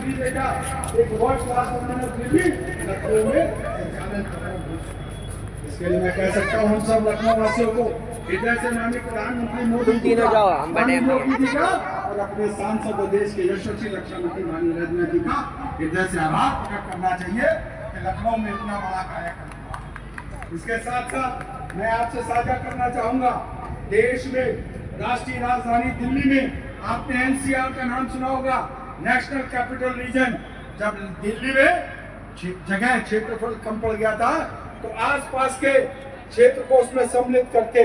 दिल्ली देखा, एक world class Delhi Lucknow में संचालन कर रहा हूँ। इसके लिए मैं कह सकता हूँ हम सब लखनऊ वासियों को इधर से माननीय प्रधानमंत्री मोदी जी का, माननीय योगी जी का और अपने सांसद और देश के यशस्वी रक्षा मंत्री माननीय नरेंद्र जी का इधर से आभार प्रकट करना चाहिए कि लखनऊ में इतना बड़ा कार्यक्रम हुआ। इसके साथ साथ मैं आपसे साझा करना चाहूंगा, देश में राष्ट्रीय राजधानी दिल्ली में आपने एनसीआर का नाम सुना होगा, नेशनल कैपिटल रीजन। जब दिल्ली में जगह क्षेत्रफल कम पड़ गया था तो आसपास के क्षेत्र को उसमें सम्मिलित करके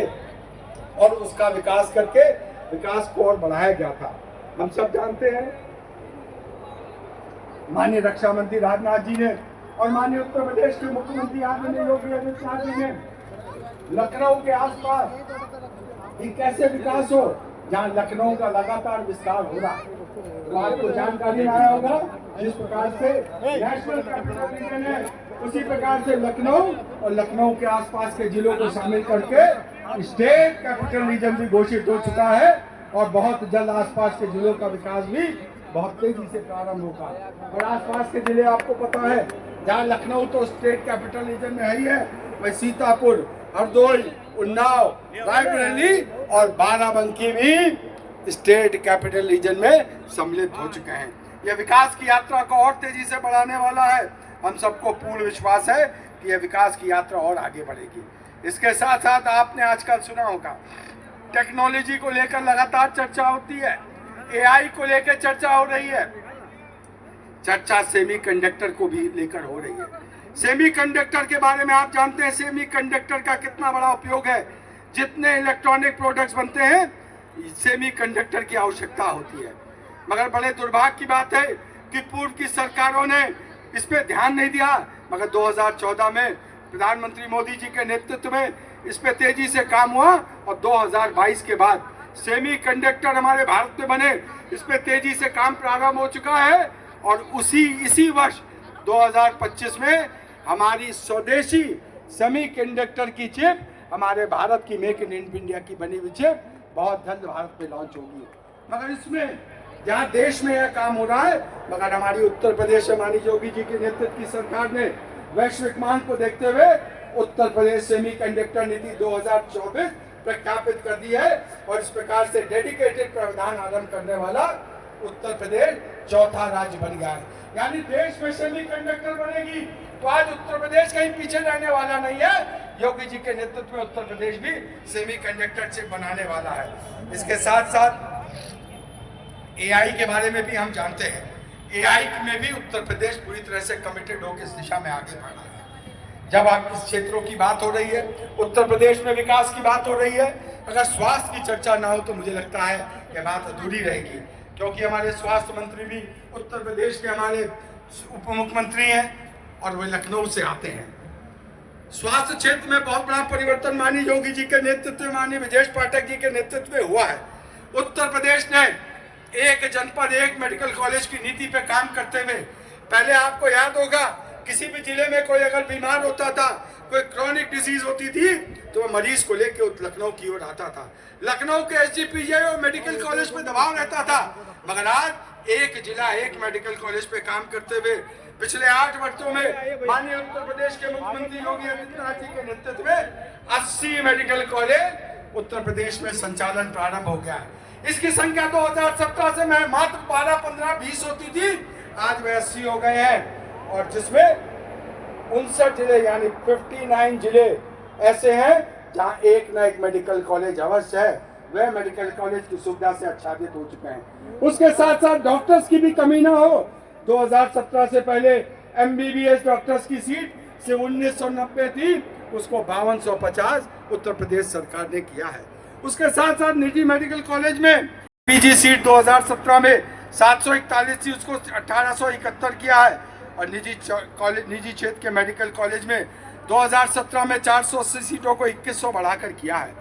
और उसका विकास करके विकास को और बढ़ाया गया था। हम सब जानते हैं माननीय रक्षा मंत्री राजनाथ जी ने और माननीय उत्तर प्रदेश के मुख्यमंत्री आदरणीय योगी आदित्यनाथ जी ने लखनऊ के आसपास कैसे विकास हो, जहां लखनऊ का लगातार विस्तार हो रहा है। तो आपको जानकारी आया होगा जिस प्रकार से नेशनल कैपिटल रीजन है, उसी प्रकार से लखनऊ और लखनऊ के आसपास के जिलों को शामिल करके स्टेट कैपिटल रीजन भी घोषित हो चुका है और बहुत जल्द आसपास के जिलों का विकास भी बहुत तेजी से प्रारंभ होगा। और आसपास के जिले आपको पता है, जहाँ लखनऊ तो स्टेट कैपिटल रीजन में है ही है, वही सीतापुर, हरदोई, उन्नाव, रायबरेली और बाराबंकी भी स्टेट कैपिटल रीजन में सम्मिलित हो चुके हैं। यह विकास की यात्रा को और तेजी से बढ़ाने वाला है। हम सबको पूर्ण विश्वास है कि यह विकास की यात्रा और आगे बढ़ेगी। इसके साथ साथ आपने आजकल सुना होगा, टेक्नोलॉजी को लेकर लगातार चर्चा होती है, एआई को लेकर चर्चा हो रही है, चर्चा सेमीकंडक्टर को भी लेकर हो रही है। सेमीकंडक्टर के बारे में आप जानते हैं सेमीकंडक्टर का कितना बड़ा उपयोग है। जितने इलेक्ट्रॉनिक प्रोडक्ट्स बनते हैं सेमीकंडक्टर की आवश्यकता होती है। मगर बड़े दुर्भाग्य की बात है कि पूर्व की सरकारों ने इस पे ध्यान नहीं दिया, मगर 2014 में प्रधानमंत्री मोदी जी के नेतृत्व में इस पे तेजी से काम हुआ और 2022 के बाद सेमीकंडक्टर हमारे भारत में बने। इस पे तेजी से काम प्रारंभ हो चुका है और इसी वर्ष 2025 में हमारी स्वदेशी सेमीकंडक्टर की चिप, हमारे भारत की मेक इन इंडिया की बनी हुई चिप बहुत जल्द भारत में लॉन्च होगी। मगर इसमें जहाँ देश में यह काम हो रहा है, मगर हमारी उत्तर प्रदेश में माननीय योगी जी के नेतृत्व की सरकार ने वैश्विक मांग को देखते हुए उत्तर प्रदेश सेमीकंडक्टर नीति 2024 प्रख्यापित कर दी है और इस प्रकार से डेडिकेटेड प्रावधान आरंभ करने वाला उत्तर प्रदेश चौथा राज्य बन गया है। यानी देश में सेमीकंडक्टर बनेगी तो आज उत्तर प्रदेश कहीं पीछे रहने वाला नहीं है। योगी जी के नेतृत्व में उत्तर प्रदेश भी सेमीकंडक्टर चिप बनाने वाला है। इसके साथ साथ एआई के बारे में भी हम जानते हैं, एआई में भी उत्तर प्रदेश पूरी तरह से कमिटेड होकर इस दिशा में आगे बढ़ रहा है। जब आप इस क्षेत्रों की बात हो रही है, उत्तर प्रदेश में विकास की बात हो रही है, अगर स्वास्थ्य की चर्चा ना हो तो मुझे लगता है यह बात अधूरी रहेगी, क्योंकि हमारे स्वास्थ्य मंत्री भी उत्तर प्रदेश के हमारे उप मुख्यमंत्री हैं और वे लखनऊ से आते हैं। स्वास्थ्य क्षेत्र में बहुत बड़ा परिवर्तन माननीय योगी जी के नेतृत्व में, माननीय ब्रजेश पाठक जी के नेतृत्व में हुआ है। उत्तर प्रदेश ने एक जनपद एक मेडिकल कॉलेज की नीति पे काम करते हुए, पहले आपको याद होगा किसी भी जिले में कोई अगर बीमार होता था, कोई क्रॉनिक डिजीज होती थी तो वह मरीज को लेकर लखनऊ की ओर आता था। लखनऊ के एसजीपीजीआई और मेडिकल कॉलेज पे दबाव रहता था, मगर आज एक जिला एक मेडिकल कॉलेज पे काम करते हुए पिछले 8 वर्षों में माननीय उत्तर प्रदेश के मुख्यमंत्री योगी आदित्यनाथ जी के नेतृत्व में 80 मेडिकल कॉलेज उत्तर प्रदेश में संचालन प्रारंभ हो गया है। इसकी संख्या 2017 से मात्र 12, 15, 20 होती थी, आज वे 80 हो गए हैं और जिसमें 59 जिले यानी 59 जिले ऐसे हैं जहां एक न एक मेडिकल कॉलेज अवश्य है। वह मेडिकल कॉलेज की सुविधा से आच्छादित हो चुके हैं। उसके साथ साथ डॉक्टर्स की भी कमी ना हो, 2017 से पहले एमबीबीएस डॉक्टर्स की सीट से 1990 थी, उसको 5250 उत्तर प्रदेश सरकार ने किया है। उसके साथ साथ निजी मेडिकल कॉलेज में पीजी सीट 2017 में 741 थी, उसको 1871 किया है और निजी क्षेत्र के मेडिकल कॉलेज में 2017 में 480 सीटों को 2100 बढ़ाकर किया है।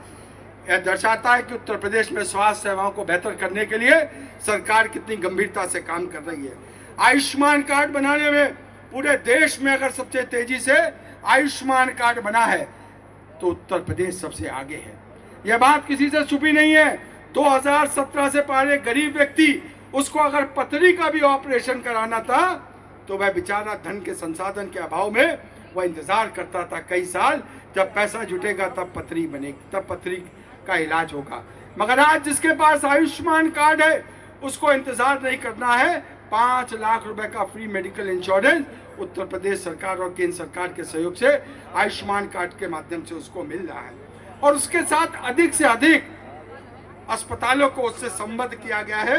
यह दर्शाता है कि उत्तर प्रदेश में स्वास्थ्य सेवाओं को बेहतर करने के लिए सरकार कितनी गंभीरता से काम कर रही है। आयुष्मान कार्ड बनाने में पूरे देश में अगर सबसे तेजी से आयुष्मान कार्ड बना है तो उत्तर प्रदेश सबसे आगे है। यह बात किसी से छुपी नहीं है। 2017 से पहले गरीब व्यक्ति उसको अगर पथरी का भी ऑपरेशन कराना था तो वह बेचारा धन के संसाधन के अभाव में वह इंतजार करता था कई साल, जब पैसा जुटेगा तब पथरी बनेगी, तब पथरी का इलाज होगा। मगर आज जिसके पास आयुष्मान कार्ड है उसको इंतजार नहीं करना है। 5 लाख रुपए का free medical insurance Uttar Pradesh सरकार और केंद्र सरकार के सहयोग से आयुष्मान कार्ड के माध्यम से उसको मिल रहा है। और उसके साथ अधिक से अधिक अस्पतालों को उससे संबद्ध किया गया है।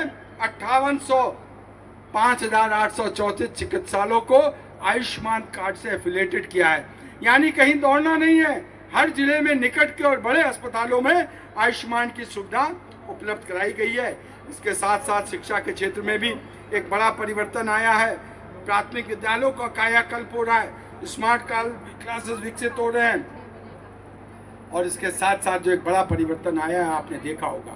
5834 चिकित्सालयों को आयुष्मान कार्ड से एफिलिएटेड किया है, यानी कहीं दौड़ना नहीं है। हर जिले में निकट के और बड़े अस्पतालों में आयुष्मान की सुविधा उपलब्ध कराई गई है। इसके साथ साथ शिक्षा के क्षेत्र में भी एक बड़ा परिवर्तन आया है। प्राथमिक विद्यालयों का कायाकल्प हो रहा है, स्मार्ट क्लासेस विकसित हो रहे हैं। और इसके साथ साथ जो एक बड़ा परिवर्तन आया है आपने देखा होगा,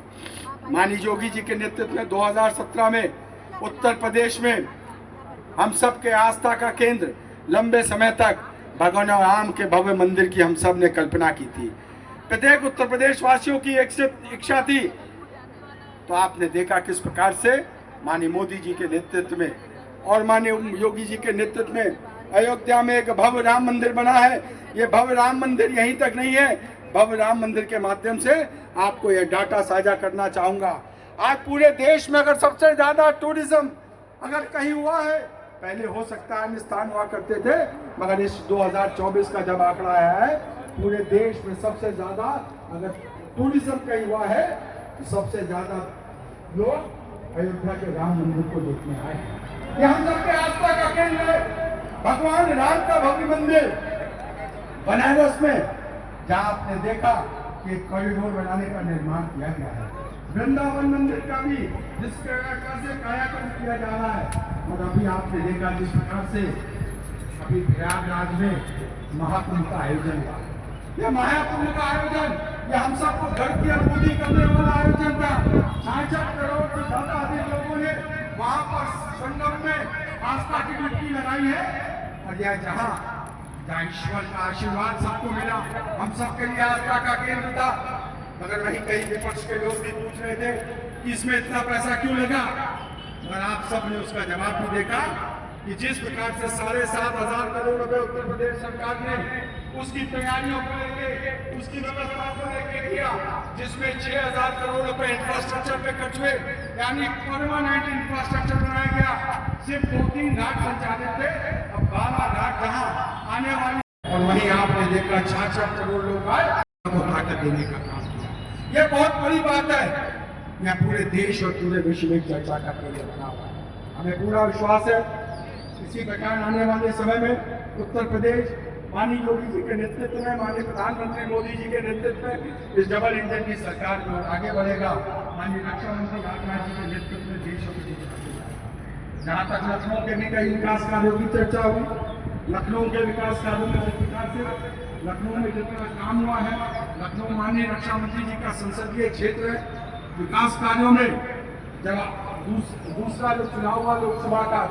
माननीय योगी जी के नेतृत्व में 2017 में उत्तर प्रदेश में हम सब के आस्था का केंद्र लंबे समय तक भगवान राम के भव्य मंदिर की हम सब ने कल्पना की थी। प्रत्येक उत्तर प्रदेश वासियों की एक इच्छा थी। तो आपने देखा किस प्रकार से माननीय मोदी जी के नेतृत्व में और माननीय योगी जी के नेतृत्व में अयोध्या में एक भव्य राम मंदिर बना है। ये भव्य राम मंदिर यहीं तक नहीं है, भव्य राम मंदिर के माध्यम से आपको यह डाटा साझा करना चाहूंगा। आज पूरे देश में अगर सबसे ज्यादा टूरिज्म अगर कहीं हुआ है, पहले हो सकता है अन्य स्थान हुआ करते थे, मगर इस 2024 का जब आंकड़ा आया है पूरे देश में सबसे ज्यादा अगर टूरिज्म कहीं हुआ है तो सबसे ज्यादा लोग अयोध्या के राम मंदिर को देखने आए हैं। ये हम सबके आस्था का केंद्र है, भगवान राम का भव्य मंदिर बनारस में, जहां आपने देखा कि कॉरिडोर बनाने का निर्माण किया गया है। वृंदावन मंदिर का भी जिस प्रकार से कायाकल्प किया जा रहा है, और अभी आपने देखा जिस प्रकार से अभी प्रयागराज में महाकुंभ का आयोजन हुआ। यह महाकुंभ का आयोजन यह हम सबको गर्व की अनुभूति करने वाला आयोजन था। 66 करोड़ से ज्यादा अधिक लोगों ने वहां पर संगम में आस्था की डुबकी लगाई है। और यह जहां ईश्वर का आशीर्वाद सबको मिला, हम सबके लिए आस्था का केंद्र था। मगर वहीं कई विपक्ष के लोग भी पूछ रहे थे कि इसमें इतना पैसा क्यों लगा, मगर आप सब ने उसका जवाब भी देखा कि जिस प्रकार से 7,500 करोड़ रुपए उत्तर प्रदेश सरकार ने उसकी तैयारियों को लेके उसकी व्यवस्था को लेके किया, जिसमें 6,000 करोड़ रुपए इंफ्रास्ट्रक्चर पे खर्च हुए, यानी परमानेंट इंफ्रास्ट्रक्चर बनाया गया। सिर्फ 2-3 घाट संचालित थे, अब 12 घाट जहां आने वाली, और वहीं आपने देखा 66 करोड़ लोग आए को ताकत देने का काम किया। यह बहुत बड़ी बात है। यह पूरे देश और पूरे विश्व में चर्चा का केंद्र बना हुआ है। हमें पूरा विश्वास है इसी प्रकार आने वाले समय में उत्तर प्रदेश माननीय योगी जी के नेतृत्व में, माननीय प्रधानमंत्री मोदी जी के नेतृत्व में इस डबल इंजन की सरकार की ओर आगे बढ़ेगा। माननीय रक्षा मंत्री राजनाथ जी के नेतृत्व में देश और जहाँ तक लखनऊ के भी कई विकास कार्यों की चर्चा हुई, लखनऊ के विकास कार्यों में विकास से लखनऊ में जितना काम हुआ है, लखनऊ माननीय रक्षा मंत्री जी का संसदीय क्षेत्र है। विकास कार्यों में जब दूसरा जो चुनाव हुआ लोकसभा का